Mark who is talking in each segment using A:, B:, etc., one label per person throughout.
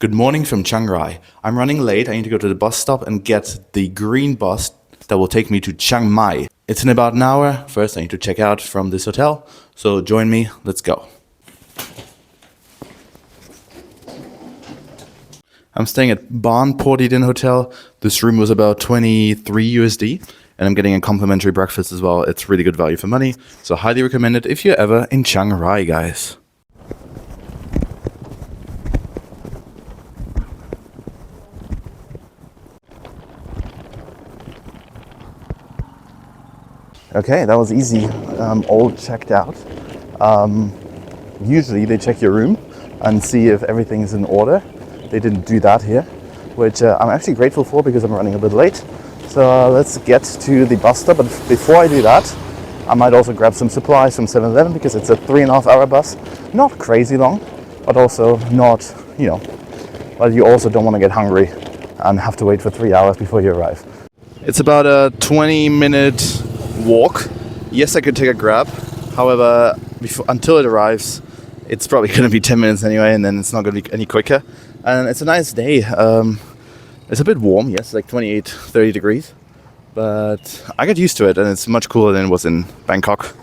A: Good morning from Chiang Rai. I'm running late. I need to go to the bus stop and get the green bus that will take me to Chiang Mai. It's in about an hour. First, I need to check out from this hotel. So join me. Let's go. I'm staying at Bon Port Eden Hotel. This room was about 23 USD. And I'm getting a complimentary breakfast as well. It's really good value for money. So highly recommend it if you're ever in Chiang Rai, guys. Okay, that was easy. All checked out. Usually they check your room and see if everything is in order. They didn't do that here, which I'm actually grateful for because I'm running a bit late. So let's get to the bus stop. But before I do that, I might also grab some supplies from 7-Eleven because it's a 3.5-hour bus. Not crazy long, but also not, but you also don't want to get hungry and have to wait for 3 hours before you arrive. It's about a 20-minute walk. Yes, I could take a Grab. However, until it arrives, it's probably going to be 10 minutes anyway, and then it's not going to be any quicker. And it's a nice day. It's a bit warm, yes, like 28, 30 degrees. But I got used to it, and it's much cooler than it was in Bangkok.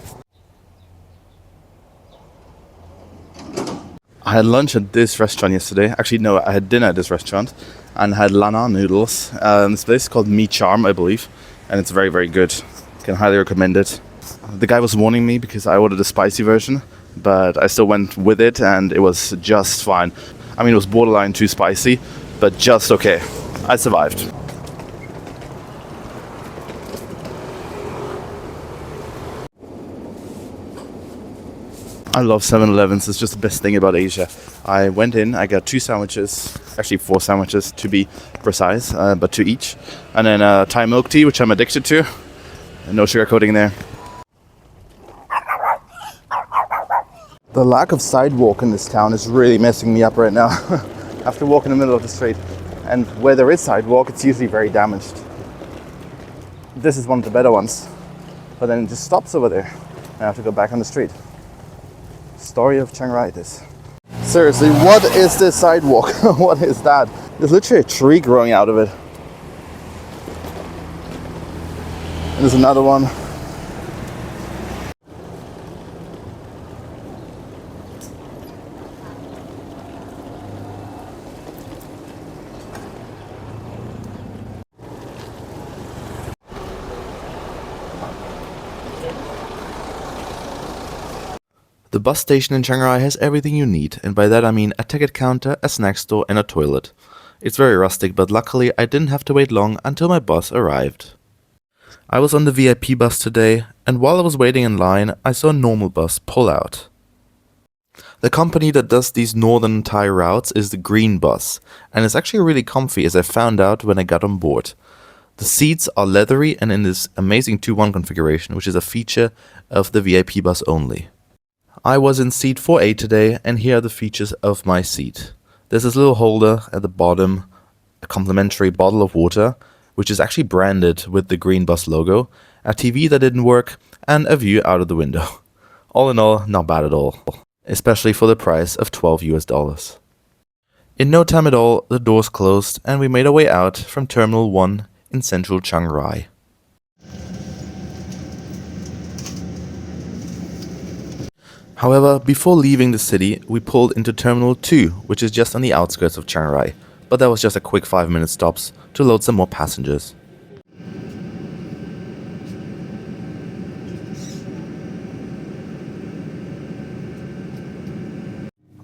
A: I had lunch at this restaurant yesterday. Actually, no, I had dinner at this restaurant and had lana noodles. This place is called Mi Charm, I believe, and it's very, very good. Can highly recommend it. The guy was warning me because I ordered a spicy version, but I still went with it and it was just fine. I mean, it was borderline too spicy, but just okay. I survived. I love 7-Elevens. It's just the best thing about Asia. I went in, I got 2 sandwiches, actually 4 sandwiches to be precise, but 2 each. And then Thai milk tea, which I'm addicted to. No sugar coating there. The lack of sidewalk in this town is really messing me up right now. I have to walk in the middle of the street. And where there is sidewalk, it's usually very damaged. This is one of the better ones. But then it just stops over there. And I have to go back on the street. Story of Chiang Rai, this. Seriously, what is this sidewalk? What is that? There's literally a tree growing out of it. There's another one. The bus station in Chiang Rai has everything you need, and by that I mean a ticket counter, a snack store, and a toilet. It's very rustic, but luckily I didn't have to wait long until my bus arrived. I was on the VIP bus today, and while I was waiting in line, I saw a normal bus pull out. The company that does these Northern Thai routes is the Green Bus, and it's actually really comfy, as I found out when I got on board. The seats are leathery and in this amazing 2-1 configuration, which is a feature of the VIP bus only. I was in seat 4A today, and here are the features of my seat. There's this little holder at the bottom, a complimentary bottle of water, which is actually branded with the Green Bus logo, a TV that didn't work, and a view out of the window. All in all, not bad at all, especially for the price of $12 US. In no time at all, the doors closed and we made our way out from Terminal 1 in central Chiang Rai. However, before leaving the city, we pulled into Terminal 2, which is just on the outskirts of Chiang Rai, but that was just a quick 5-minute stops to load some more passengers.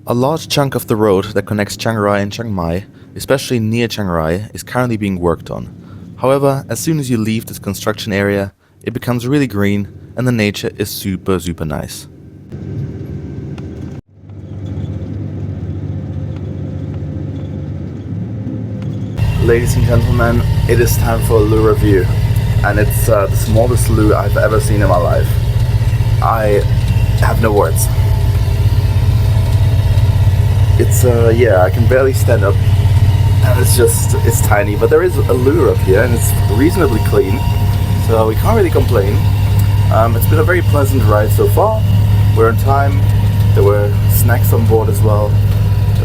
A: A large chunk of the road that connects Chiang Rai and Chiang Mai, especially near Chiang Rai, is currently being worked on. However, as soon as you leave this construction area, it becomes really green and the nature is super nice. Ladies and gentlemen, it is time for a loo review, and it's the smallest loo I've ever seen in my life. I have no words. It's I can barely stand up, and it's tiny, but there is a loo up here and it's reasonably clean, so we can't really complain. It's been a very pleasant ride so far. We're on time. There were snacks on board as well.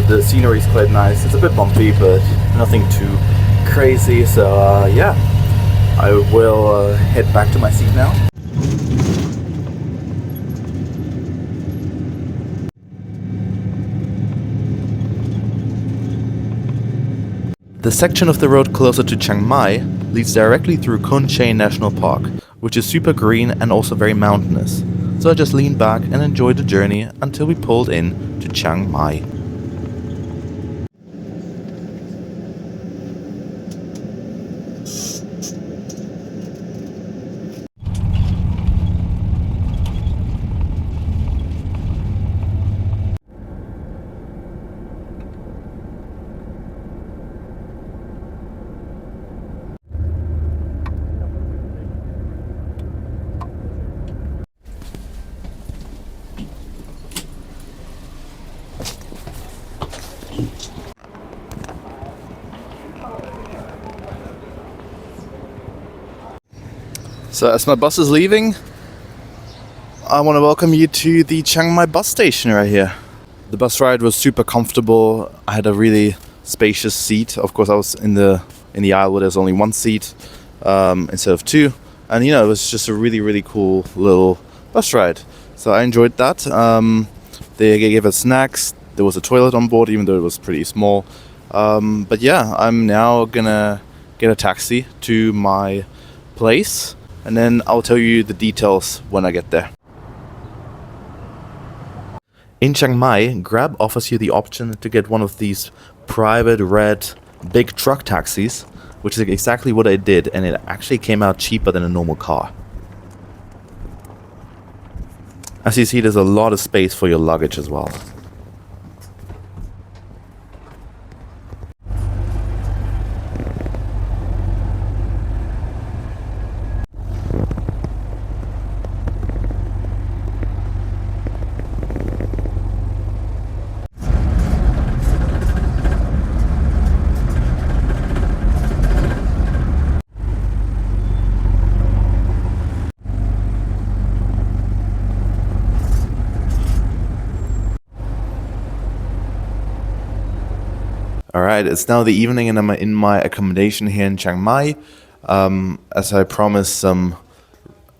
A: The scenery is quite nice. It's a bit bumpy, but nothing too crazy. So yeah, I will head back to my seat now. The section of the road closer to Chiang Mai leads directly through Khon Che National Park, which is super green and also very mountainous. So I just leaned back and enjoyed the journey until we pulled in to Chiang Mai. So as my bus is leaving, I want to welcome you to the Chiang Mai bus station right here. The bus ride was super comfortable. I had a really spacious seat. Of course, I was in the aisle where there's only one seat instead of two. And it was just a really cool little bus ride. So I enjoyed that. They gave us snacks. There was a toilet on board, even though it was pretty small. But yeah, I'm now gonna get a taxi to my place. And then I'll tell you the details when I get there. In Chiang Mai, Grab offers you the option to get one of these private red big truck taxis, which is exactly what I did, and it actually came out cheaper than a normal car. As you see, there's a lot of space for your luggage as well. Alright, it's now the evening and I'm in my accommodation here in Chiang Mai. As I promised some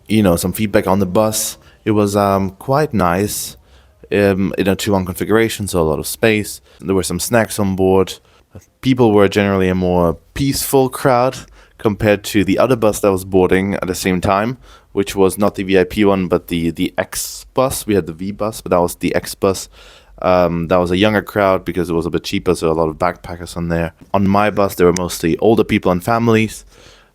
A: feedback on the bus. It was quite nice in a 2-1 configuration, so a lot of space. There were some snacks on board. People were generally a more peaceful crowd compared to the other bus that was boarding at the same time, which was not the VIP one, but the X bus. We had the V bus, but that was the X bus. That was a younger crowd because it was a bit cheaper, so a lot of backpackers on there. On my bus, there were mostly older people and families,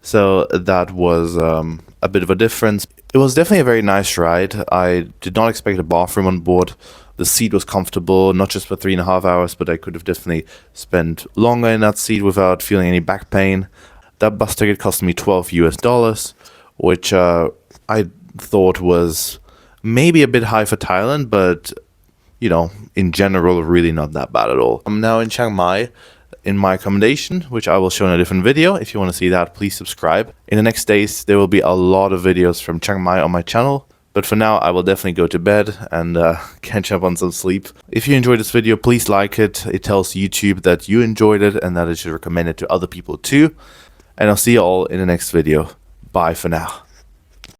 A: so that was a bit of a difference. It was definitely a very nice ride. I did not expect a bathroom on board. The seat was comfortable, not just for 3.5 hours, but I could have definitely spent longer in that seat without feeling any back pain. That bus ticket cost me $12 US, which I thought was maybe a bit high for Thailand, but in general, really not that bad at all. I'm now in Chiang Mai in my accommodation, which I will show in a different video. If you want to see that, please subscribe. In the next days, there will be a lot of videos from Chiang Mai on my channel. But for now, I will definitely go to bed and catch up on some sleep. If you enjoyed this video, please like it. It tells YouTube that you enjoyed it and that I should recommend it to other people too. And I'll see you all in the next video. Bye for now.